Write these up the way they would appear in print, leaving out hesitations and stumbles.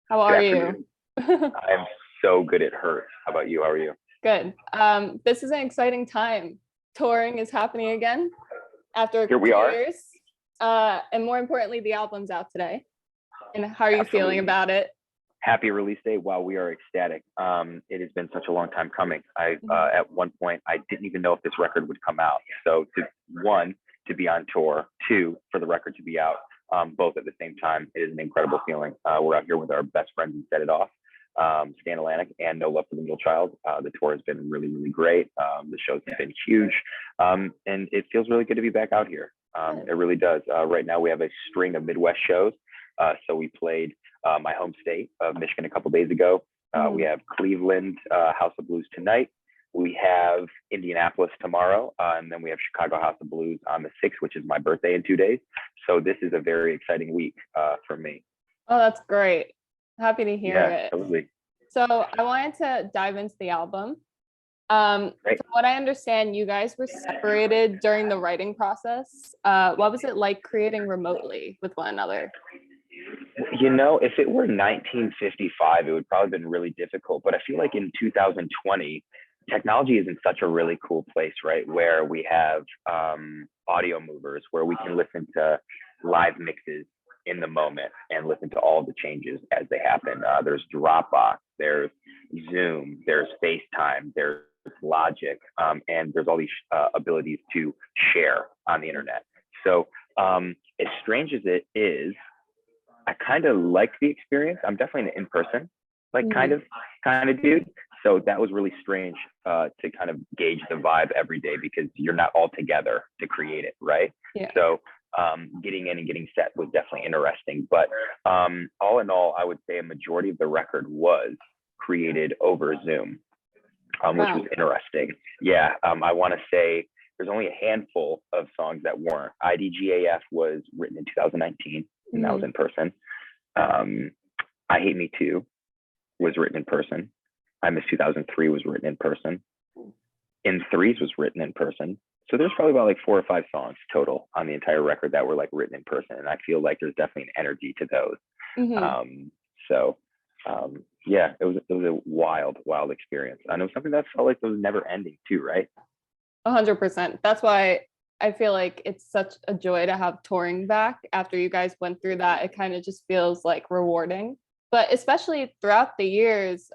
How Good are you? afternoon. I am so good it hurts. How about you? How are you? Good. This is an exciting time. Touring is happening again after Here we 2 are. years. And more importantly, the album's out today. And how are you feeling Absolutely. about it? Happy release day. Wow, we are ecstatic. It has been such a long time coming. At one point I didn't even know if this record would come out. So one, to be on tour, two, for the record to be out, both at the same time, it is an incredible feeling. We're out here with our best friends and Set It Off, Stan Atlantic, and No Love for the Middle Child. The tour has been really, really great. The shows have been huge, and it feels really good to be back out here. It really does. Right now, we have a string of Midwest shows. So we played my home state of Michigan a couple days ago. We have Cleveland House of Blues tonight. We have Indianapolis tomorrow, and then we have Chicago House of Blues on the 6th, which is my birthday in 2 days. So this is a very exciting week for me. Oh, that's great. Happy to hear Yeah, it. absolutely. So I wanted to dive into the album. Great. From what I understand, you guys were separated during the writing process. What was it like creating remotely with one another? You know, if it were 1955, it would probably been really difficult. But I feel like in 2020, technology is in such a really cool place, right? Where we have audio movers, where we can listen to live mixes in the moment and listen to all the changes as they happen. There's Dropbox, there's Zoom, there's FaceTime, there's Logic, and there's all these abilities to share on the internet. So as strange as it is, I kind of like the experience. I'm definitely an in-person, like kind of dude. So that was really strange to kind of gauge the vibe every day because you're not all together to create it, right? Yeah. So getting in and getting set was definitely interesting. But all in all, I would say a majority of the record was created over Zoom, which was interesting. Yeah, I want to say there's only a handful of songs that weren't. IDGAF was written in 2019, and that was in person. I Hate Me Too was written in person. I Miss 2003 was written in person. In Threes was written in person. So there's probably about like 4 or 5 songs total on the entire record that were like written in person. And I feel like there's definitely an energy to those. So yeah, it was a wild experience. I know something that felt like it was never ending too, right? 100%. That's why I feel like it's such a joy to have touring back after you guys went through that. It kind of just feels like rewarding. But especially throughout the years,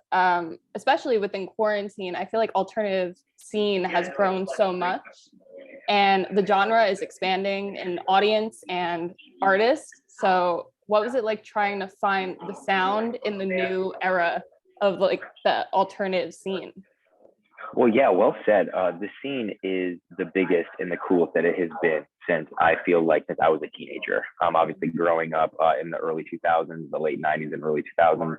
especially within quarantine, I feel like alternative scene has grown so much and the genre is expanding in audience and artists. So what was it like trying to find the sound in the new era of like the alternative scene? Well, yeah, well said. The scene is the biggest and the coolest that it has been since I feel like since I was a teenager. Obviously, growing up in the early 2000s, the late 90s and early 2000s,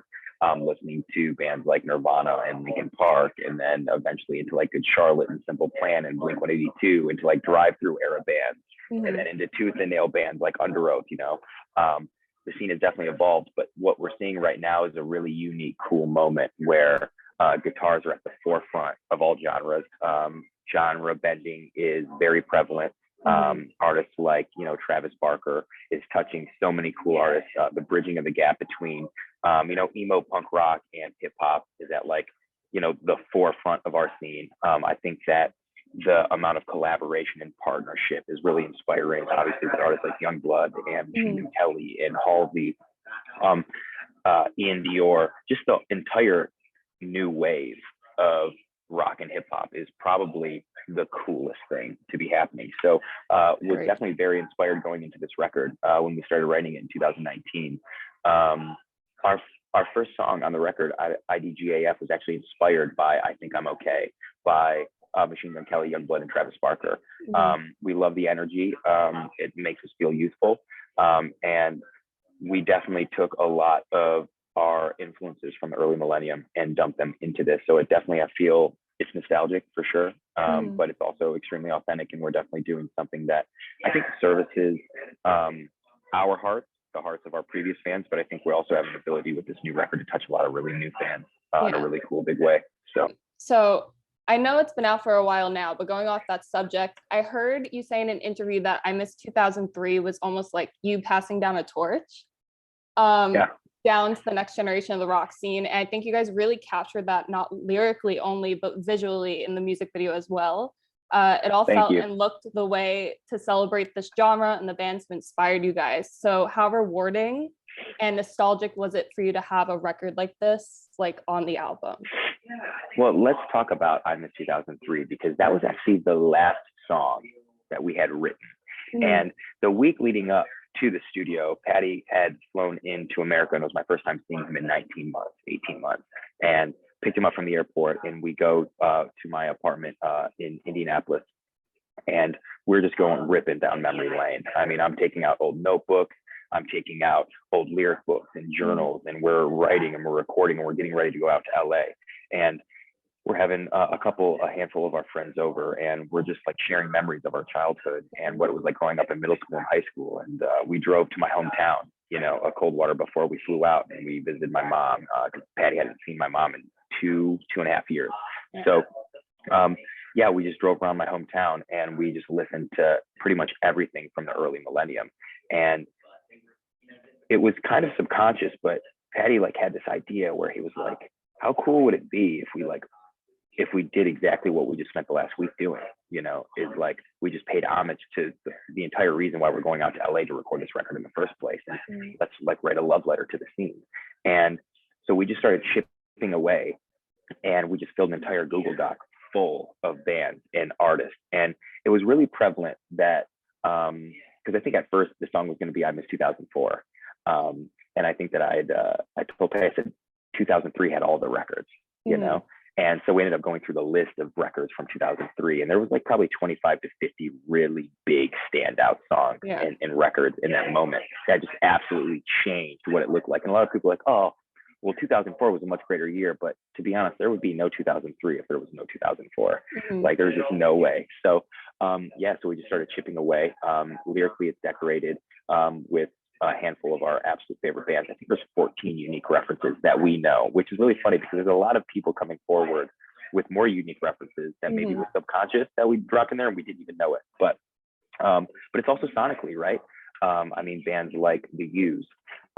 listening to bands like Nirvana and Linkin Park, and then eventually into like Good Charlotte and Simple Plan and Blink 182, into like drive-through era bands, and then into tooth and nail bands like Under Oath. The scene has definitely evolved, but what we're seeing right now is a really unique, cool moment where guitars are at the forefront of all genres. Genre bending is very prevalent. Artists like, Travis Barker is touching so many cool artists. The bridging of the gap between, emo punk rock and hip hop is at like, the forefront of our scene. I think that the amount of collaboration and partnership is really inspiring. Obviously, with artists like Youngblood and Machine Gun Kelly and Halsey, Ian Dior, just the entire new wave of rock and hip hop is probably the coolest thing to be happening. So was definitely very inspired going into this record when we started writing it in 2019. Our first song on the record, IDGAF, was actually inspired by I Think I'm Okay by Machine Gun Kelly, Youngblood, and Travis Barker. We love the energy. It makes us feel youthful. And we definitely took a lot of our influences from the early millennium and dumped them into this. So it definitely, I feel it's nostalgic for sure, but it's also extremely authentic. And we're definitely doing something that I think services our hearts, the hearts of our previous fans. But I think we also have an ability with this new record to touch a lot of really new fans in a really cool, big way. So I know it's been out for a while now, but going off that subject, I heard you say in an interview that I Miss 2003 was almost like you passing down a torch. down to the next generation of the rock scene. And I think you guys really captured that, not lyrically only, but visually in the music video as well. It all Thank felt you. and looked the way to celebrate this genre, and the bands have inspired you guys. So how rewarding and nostalgic was it for you to have a record like this, like on the album? Well, let's talk about I Miss 2003, because that was actually the last song that we had written. And the week leading up to the studio, Patty had flown into America, and it was my first time seeing him in 19 months, 18 months, and picked him up from the airport. And we go to my apartment in Indianapolis, and we're just going ripping down memory lane. I mean, I'm taking out old notebooks, I'm taking out old lyric books and journals, and we're writing and we're recording, and we're getting ready to go out to LA. And we're having a handful of our friends over, and we're just like sharing memories of our childhood and what it was like growing up in middle school and high school. And we drove to my hometown, you know, a Coldwater, before we flew out, and we visited my mom, because Patty hadn't seen my mom in two and a half years. So yeah, we just drove around my hometown, and we just listened to pretty much everything from the early millennium. And it was kind of subconscious, but Patty like had this idea where he was like, how cool would it be if we did exactly what we just spent the last week doing, you know, is like, we just paid homage to the entire reason why we're going out to LA to record this record in the first place. And let's like write a love letter to the scene. And so we just started chipping away, and we just filled an entire Google Doc full of bands and artists. And it was really prevalent that, because I think at first the song was going to be I Miss 2004. And I think that I told Patty, I said 2003 had all the records, you know? And so we ended up going through the list of records from 2003, and there was like probably 25 to 50 really big standout songs and records in that moment that just absolutely changed what it looked like. And a lot of people were like, oh, well, 2004 was a much greater year, but to be honest, there would be no 2003 if there was no 2004. Like, there's just no way. So yeah, so we just started chipping away. Lyrically, it's decorated with a handful of our absolute favorite bands. I think there's 14 unique references that we know, which is really funny because there's a lot of people coming forward with more unique references that maybe was subconscious that we dropped in there and we didn't even know it. But it's also sonically, right? I mean, bands like The Used,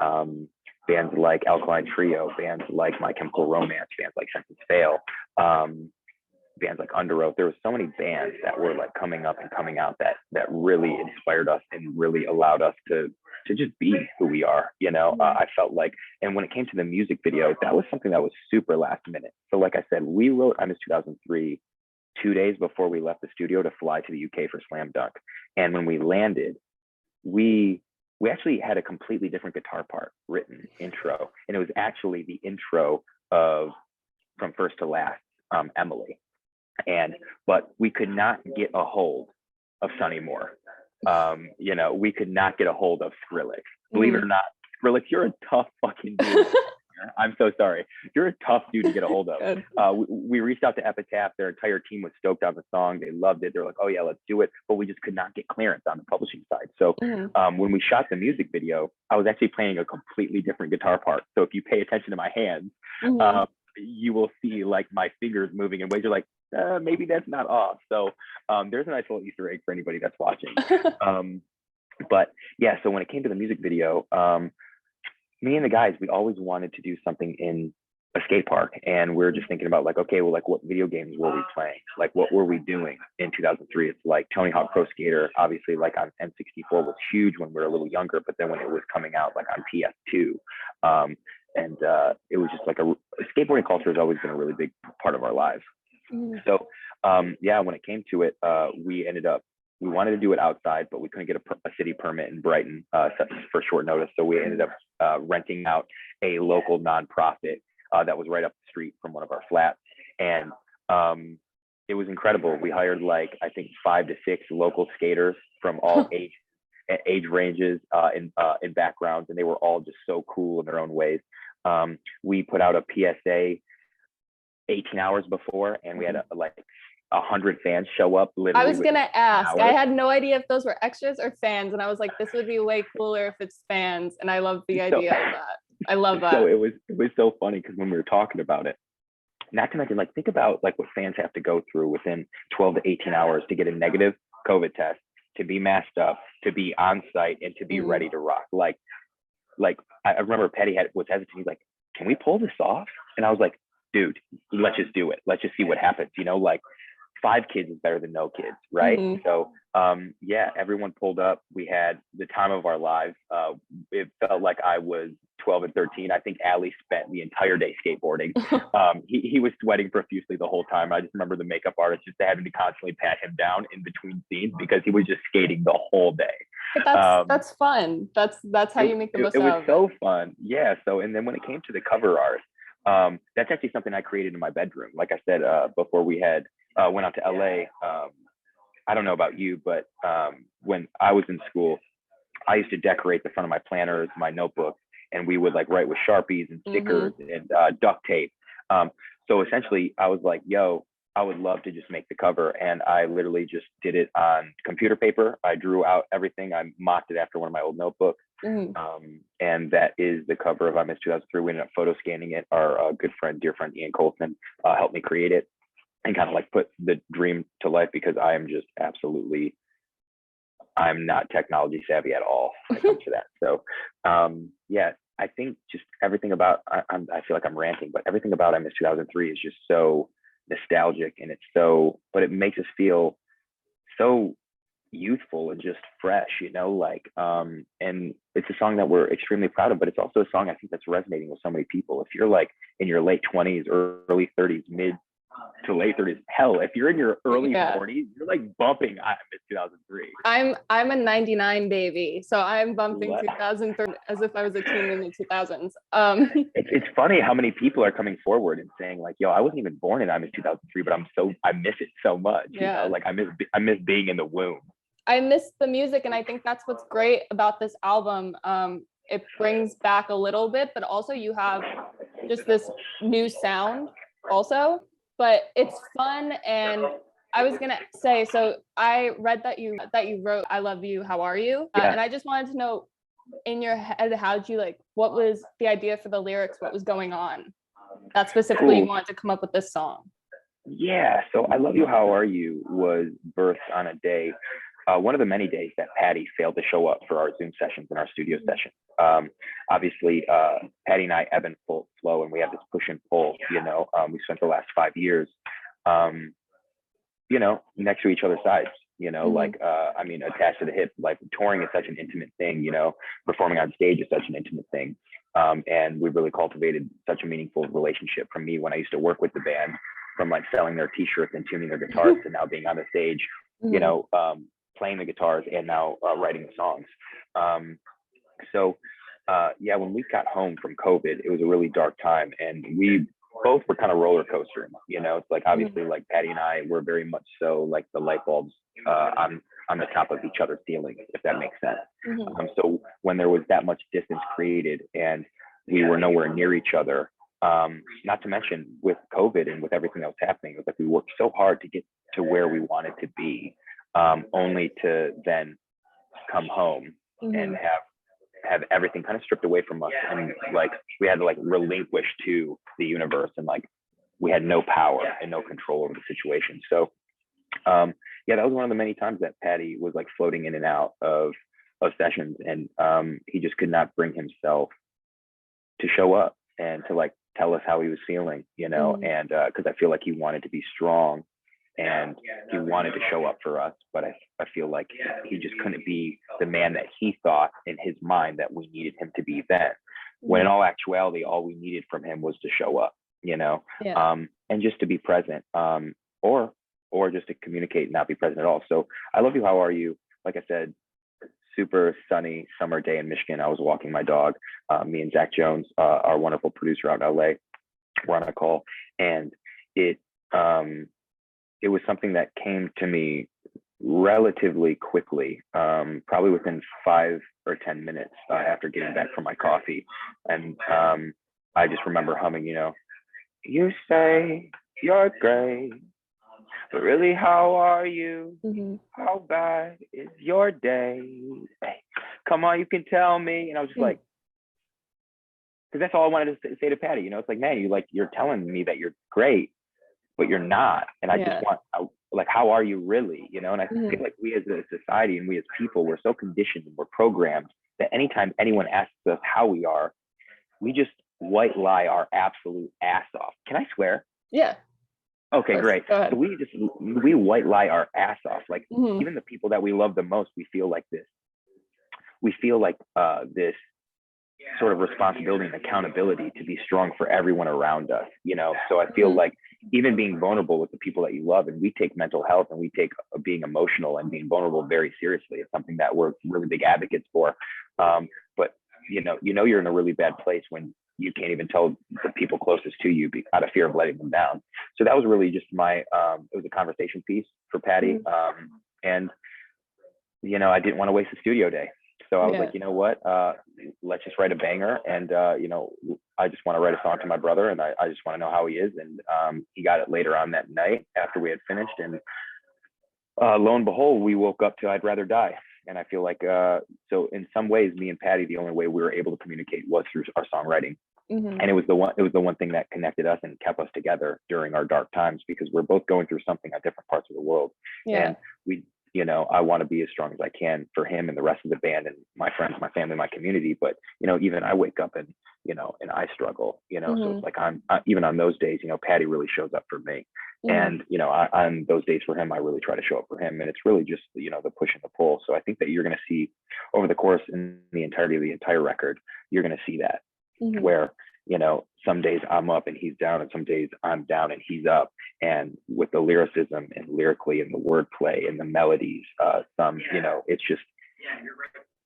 bands like Alkaline Trio, bands like My Chemical Romance, bands like Senses Fail, bands like Underoath. There were so many bands that were like coming up and coming out that really inspired us and really allowed us to just be who we are, you know. I felt like, and when it came to the music video, that was something that was super last minute. So like I said, we wrote I Miss 2003 2 days before we left the studio to fly to the UK for Slam Dunk. And when we landed, we actually had a completely different guitar part written, intro, and it was actually the intro of From First to Last, Emily. But we could not get a hold of Sonny Moore. You know, we could not get a hold of Skrillex. Believe it or not, Skrillex, you're a tough fucking dude. I'm so sorry. You're a tough dude to get a hold of. We reached out to Epitaph. Their entire team was stoked on the song. They loved it. They're like, oh yeah, let's do it. But we just could not get clearance on the publishing side. So when we shot the music video, I was actually playing a completely different guitar part. So if you pay attention to my hands, you will see like my fingers moving in ways you're like, maybe that's not off. So there's a nice little Easter egg for anybody that's watching. But yeah, so when it came to the music video, me and the guys, we always wanted to do something in a skate park. And we're just thinking about like, okay, well, like what video games were we playing? Like what were we doing in 2003? It's like Tony Hawk Pro Skater, obviously like on N64 was huge when we were a little younger, but then when it was coming out like on PS2, it was just like skateboarding culture has always been a really big part of our lives. So yeah, when it came to it, we wanted to do it outside, but we couldn't get a city permit in Brighton for short notice. So we ended up renting out a local nonprofit that was right up the street from one of our flats. And it was incredible. We hired like, I think 5 to 6 local skaters from all age ranges and backgrounds. And they were all just so cool in their own ways. We put out a PSA 18 hours before, and we had like 100 fans show up. Literally, I was gonna ask. I had no idea if those were extras or fans, and I was like, this would be way cooler if it's fans. And I love the idea of that. I love that. So it was so funny because when we were talking about it, not to mention, like, think about like what fans have to go through within 12 to 18 hours to get a negative COVID test, to be masked up, to be on site, and to be ready to rock. Like, like I remember Patty was hesitant. He's like, "Can we pull this off?" And I was like, "Dude, let's just do it. Let's just see what happens." Like 5 kids is better than no kids, right? Mhm. So yeah, everyone pulled up. We had the time of our lives. It felt like I was 12 and 13. I think Allie spent the entire day skateboarding. He was sweating profusely the whole time. I just remember the makeup artist just having to constantly pat him down in between scenes because he was just skating the whole day. But that's fun. That's how you make the most it was out of so it. fun. Yeah. So, and then when it came to the cover art, that's actually something I created in my bedroom. Like I said, before we had went out to LA, I don't know about you, but when I was in school, I used to decorate the front of my planners, my notebooks, and we would like write with Sharpies and stickers and duct tape. So essentially, I was like, yo, I would love to just make the cover. And I literally just did it on computer paper. I drew out everything. I mocked it after one of my old notebooks. And that is the cover of I Miss 2003. We ended up photo scanning it. Our good friend, dear friend, Ian Coulson, helped me create it and kind of like put the dream to life because I am just absolutely, I'm not technology savvy at all when it comes to that. So yeah, I think just everything about, I feel like I'm ranting, but everything about I Miss 2003 is just so nostalgic, and it's so, but it makes us feel so youthful and just fresh, like and it's a song that we're extremely proud of, but it's also a song I think that's resonating with so many people. If you're like in your late 20s or early 30s, mid to late 30s, hell, if you're in your early 40s, you're like bumping I Miss 2003. I'm a 99 baby, so I'm bumping 2003 as if I was a teen in the 2000s. It's funny how many people are coming forward and saying like, yo, I wasn't even born in I Miss 2003, but I miss it so much. Like I miss being in the womb. I miss the music, and I think that's what's great about this album. It brings back a little bit, but also you have just this new sound also, but it's fun. And I was gonna say, so I read that you wrote "I Love You, How Are You," and I just wanted to know, in your head, how'd you what was the idea for the lyrics? What was going on that specifically you wanted to come up with this song? Yeah, so "I Love You, How Are You" was birthed on a day, one of the many days that Patty failed to show up for our Zoom sessions and our studio sessions. Obviously, Patty and I ebb and flow, and we have this push and pull. We spent the last 5 years, next to each other's sides. I mean, attached to the hip. Like touring is such an intimate thing. Performing on stage is such an intimate thing, and we really cultivated such a meaningful relationship. From me when I used to work with the band, from like selling their T-shirts and tuning their guitars to now being on the stage. Playing the guitars and now writing the songs. So yeah, when we got home from COVID, it was a really dark time, and we both were kind of roller coastering. It's like obviously like Patty and I were very much so like the light bulbs on the top of each other's ceilings, if that makes sense. So when there was that much distance created and we were nowhere near each other, not to mention with COVID and with everything that was happening, it was like we worked so hard to get to where we wanted to be. Only to then come home and have everything kind of stripped away from us, and like we had to like relinquish to the universe, and like we had no power and no control over the situation. So yeah, that was one of the many times that Patty was like floating in and out of sessions, and he just could not bring himself to show up and to like tell us how he was feeling, and because I feel like he wanted to be strong and he wanted to show up for us, but I feel like he just couldn't be the man that he thought in his mind that we needed him to be then, when in all actuality all we needed from him was to show up, and just to be present, or just to communicate and not be present at all. So "I Love You, How Are You," like I said, super sunny summer day in Michigan. I was walking my dog, me and Zach Jones, our wonderful producer out in LA, were on a call, and it was something that came to me relatively quickly, probably within 5 or 10 minutes after getting back from my coffee. And I just remember humming, "You say you're great, but really, how are you? How bad is your day? Hey, come on, you can tell me." And I was just like, because that's all I wanted to say to Patty. It's like, man, you're telling me that you're great, but you're not. And I just want, like, how are you really? And I feel like we as a society and we as people, we're so conditioned and we're programmed that anytime anyone asks us how we are, we just white lie our absolute ass off. Can I swear? Yeah, of Okay, course. great. Go ahead. So we white lie our ass off. Like Hmm. even the people that we love the most, we feel like this. We feel like this sort of responsibility and accountability to be strong for everyone around us, you know? So I feel Hmm. like even being vulnerable with the people that you love, and we take mental health and we take being emotional and being vulnerable very seriously. It's something that we're really big advocates for. But you're in a really bad place when you can't even tell the people closest to you out of fear of letting them down. So that was really just it was a conversation piece for Patty. And I didn't want to waste a studio day. So I was like, you know what? Let's just write a banger. And, I just want to write a song to my brother, and I just want to know how he is. And he got it later on that night after we had finished. And lo and behold, we woke up to I'd Rather Die. And I feel like, so in some ways, me and Patty, the only way we were able to communicate was through our songwriting. Hmm. And it was the one thing that connected us and kept us together during our dark times, because we're both going through something at different parts of the world. Yeah. And we, I want to be as strong as I can for him and the rest of the band and my friends, my family, my community. But, even I wake up and, and I struggle, so it's like even on those days, Patty really shows up for me. And, on those days for him, I really try to show up for him. And it's really just, the push and the pull. So I think that you're going to see over the course in the entirety of the entire record, you're going to see that where, some days I'm up and he's down, and some days I'm down and he's up. And with the lyricism and lyrically and the wordplay and the melodies,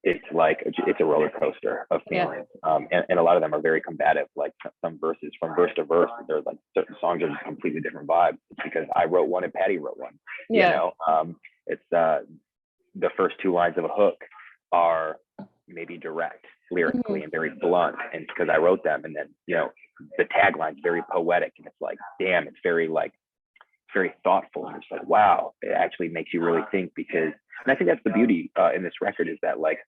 it's like it's a roller coaster of feelings. And a lot of them are very combative. Like some verses from verse to verse, there's like certain songs are just completely different vibes. It's because I wrote one and Patty wrote one. It's the first two lines of a hook are maybe direct lyrically and very blunt, and because I wrote them. And then the tagline's very poetic, and it's like, damn, it's very thoughtful, and it's like, wow, it actually makes you really think. Because, and I think that's the beauty in this record, is that like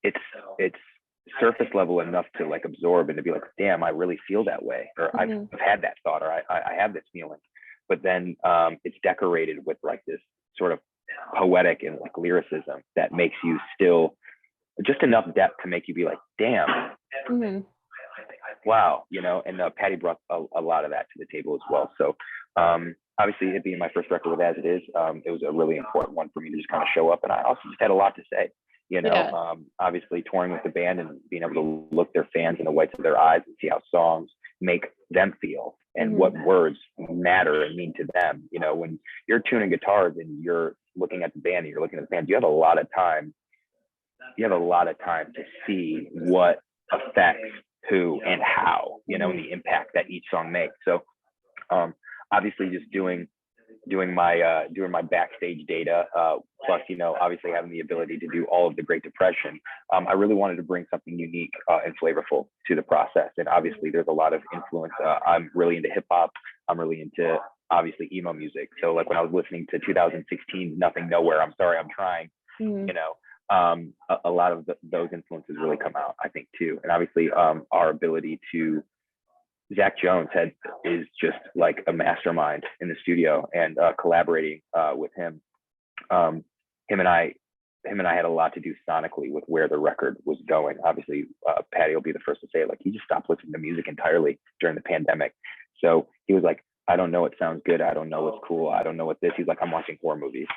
it's surface level enough to like absorb and to be like, damn, I really feel that way, or I've had that thought, or I have this feeling. But then it's decorated with like this sort of poetic and like lyricism that makes you still just enough depth to make you be like, damn, wow, and Patty brought a lot of that to the table as well. So obviously, it being my first record with As It Is, it was a really important one for me to just kind of show up. And I also just had a lot to say, obviously touring with the band and being able to look their fans in the whites of their eyes and see how songs make them feel and what words matter and mean to them. When you're tuning guitars and you're looking at the band and you're looking at the band, you have a lot of time. To see what affects who and how, and the impact that each song makes. So obviously just doing my backstage data, plus obviously having the ability to do all of the Great Depression, I really wanted to bring something unique and flavorful to the process. And obviously there's a lot of influence. I'm really into hip hop. I'm really into obviously emo music. So like when I was listening to 2016 Nothing Nowhere, I'm Sorry I'm Trying, a lot of those influences really come out, I think, too. And obviously our ability to, Zach Jones is just like a mastermind in the studio, and collaborating with him. Him and I had a lot to do sonically with where the record was going. Obviously, Patty will be the first to say, like, he just stopped listening to music entirely during the pandemic. So he was like, I don't know what sounds good. I don't know what's cool. I don't know what this. He's like, I'm watching horror movies.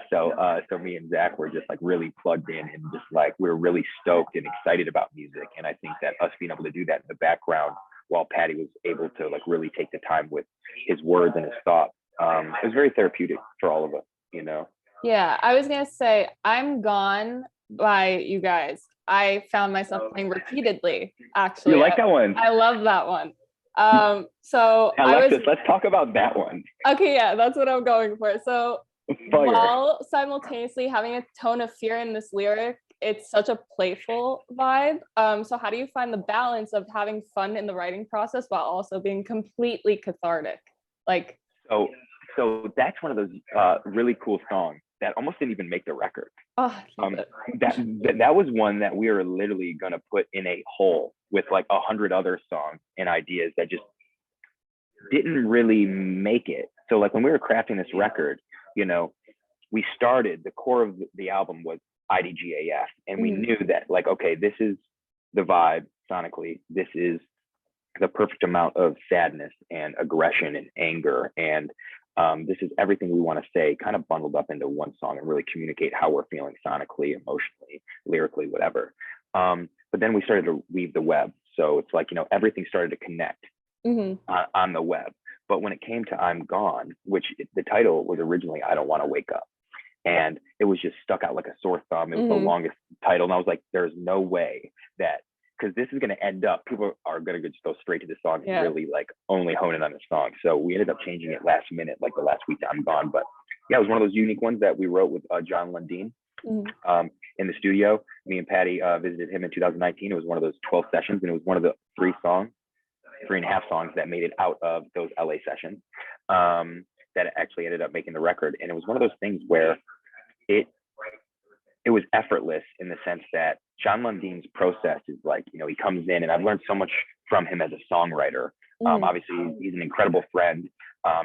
So me and Zach were just like really plugged in, and just like we were really stoked and excited about music. And I think that us being able to do that in the background while Patty was able to like really take the time with his words and his thoughts, it was very therapeutic for all of us. Yeah, I was gonna say I'm Gone by you guys. I found myself playing repeatedly. Actually, You like that one? I love that one. So Alexis, let's talk about that one. Okay, yeah, that's what I'm going for. So Fire. while simultaneously having a tone of fear in this lyric, it's such a playful vibe. So how do you find the balance of having fun in the writing process while also being completely cathartic? Like, so that's one of those really cool songs that almost didn't even make the record. That was one that we were literally gonna put in a hole with like 100 other songs and ideas that just didn't really make it. So like when we were crafting this record, we started, the core of the album was IDGAF, and we knew that, like, okay, this is the vibe sonically. This is the perfect amount of sadness and aggression and anger, and this is everything we want to say, kind of bundled up into one song, and really communicate how we're feeling sonically, emotionally, lyrically, whatever. But then we started to weave the web, so it's like, you know, everything started to connect on the web. But when it came to I'm Gone, which the title was originally I Don't Want to Wake Up, and it was just stuck out like a sore thumb. It was the longest title, and I was like, there's no way that, because this is going to end up, people are going to just go straight to the song and really like only hone in on the song. So we ended up changing it last minute, like the last week that I'm Gone. But yeah, it was one of those unique ones that we wrote with John Lundeen in the studio. Me and Patty visited him in 2019. It was one of those 12 sessions, and it was one of the 3.5 songs that made it out of those LA sessions that actually ended up making the record. And it was one of those things where it was effortless, in the sense that John Lundeen's process is like, you know, he comes in, and I've learned so much from him as a songwriter. Obviously, he's an incredible friend.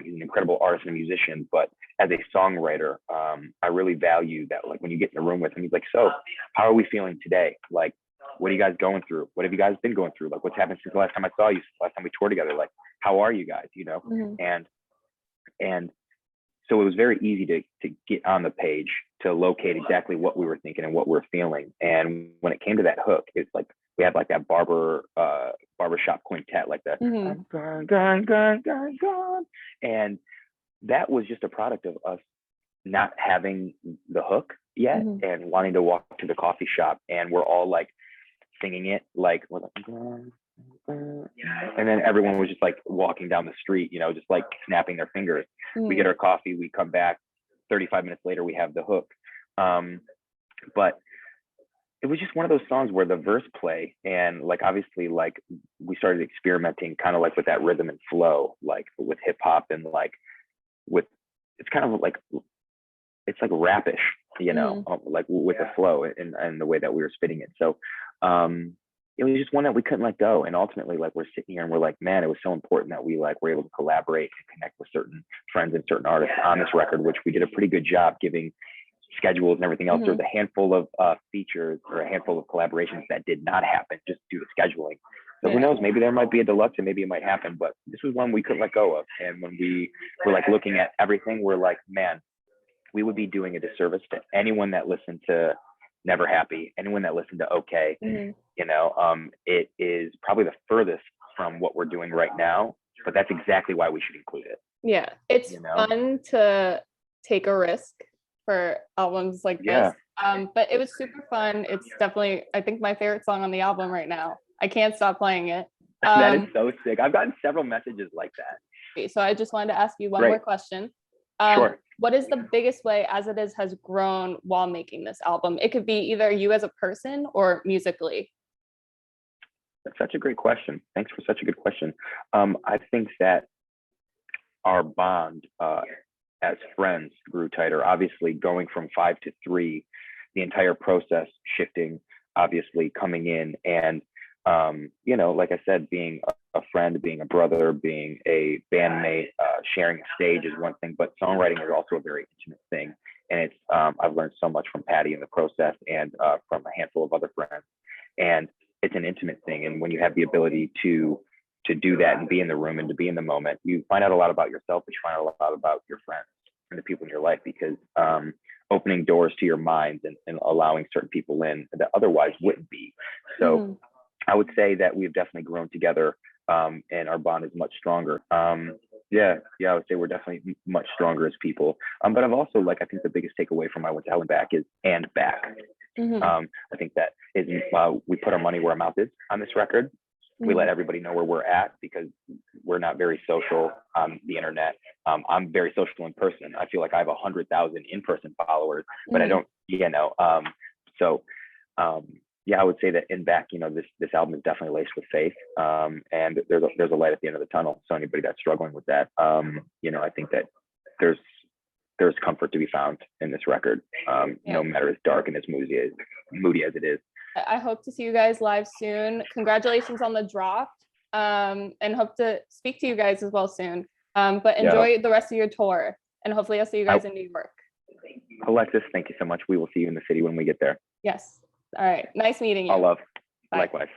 He's an incredible artist and musician, but as a songwriter, I really value that. Like, when you get in the room with him, he's like, so how are we feeling today? Like, what are you guys going through? What have you guys been going through? Like, what's happened since the last time I saw you, last time we toured together? Like, how are you guys, you know? And so it was very easy to get on the page, to locate exactly what we were thinking and what we're feeling. And when it came to that hook, it's like we had like that barbershop quintet, like the gone. And that was just a product of us not having the hook yet and wanting to walk to the coffee shop, and we're all like singing it, like we're like, and then everyone was just like walking down the street, you know, just like snapping their fingers. We get our coffee, we come back, 35 minutes later we have the hook. But it was just one of those songs where the verse play, and like obviously like we started experimenting kind of like with that rhythm and flow, like with hip hop, and like with, it's kind of like, it's like rapish, you know, like with the flow and the way that we were spitting it. So it was just one that we couldn't let go. And ultimately, like, we're sitting here and we're like, man, it was so important that we like were able to collaborate and connect with certain friends and certain artists on this record, which we did a pretty good job giving schedules and everything else. There was a handful of features or a handful of collaborations that did not happen just due to scheduling. So who knows, maybe there might be a deluxe and maybe it might happen, but this was one we couldn't let go of. And when we were like looking at everything, we're like, man, we would be doing a disservice to anyone that listened to Never Happy, anyone that listened to Okay. You know, it is probably the furthest from what we're doing right now, but that's exactly why we should include it. Yeah, it's fun to take a risk for albums like this. But it was super fun. It's definitely, I think, my favorite song on the album right now. I can't stop playing it. That is so sick. I've gotten several messages like that. So I just wanted to ask you one more question. Sure. What is the biggest way As It Is has grown while making this album? It could be either you as a person or musically. That's such a great question. Thanks for such a good question. I think that our bond as friends grew tighter. Obviously, going from 5 to 3, the entire process shifting, obviously coming in, and you know, like I said, being a friend, being a brother, being a bandmate, sharing a stage is one thing, but songwriting is also a very intimate thing. And it's I've learned so much from Patty in the process, and from a handful of other friends. And it's an intimate thing. And when you have the ability to do that and be in the room and to be in the moment, you find out a lot about yourself, but you find out a lot about your friends and the people in your life, because opening doors to your minds and allowing certain people in that otherwise wouldn't be. So I would say that we've definitely grown together, and our bond is much stronger. Yeah, I would say we're definitely much stronger as people. But I've also, like, I think the biggest takeaway from I Went to Hell and Back is and back. I think that is we put our money where our mouth is on this record. We let everybody know where we're at, because we're not very social on the internet. I'm very social in person. I feel like I have 100,000 in-person followers, but I don't, you know. Yeah, I would say that in back, you know, this album is definitely laced with faith, and there's a light at the end of the tunnel. So anybody that's struggling with that, you know, I think that there's comfort to be found in this record, no matter as dark and as moody as it is. I hope to see you guys live soon. Congratulations on the drop, and hope to speak to you guys as well soon. But enjoy the rest of your tour, and hopefully I'll see you guys in New York. Alexis, thank you so much. We will see you in the city when we get there. Yes. All right. Nice meeting you. All love. Bye. Likewise.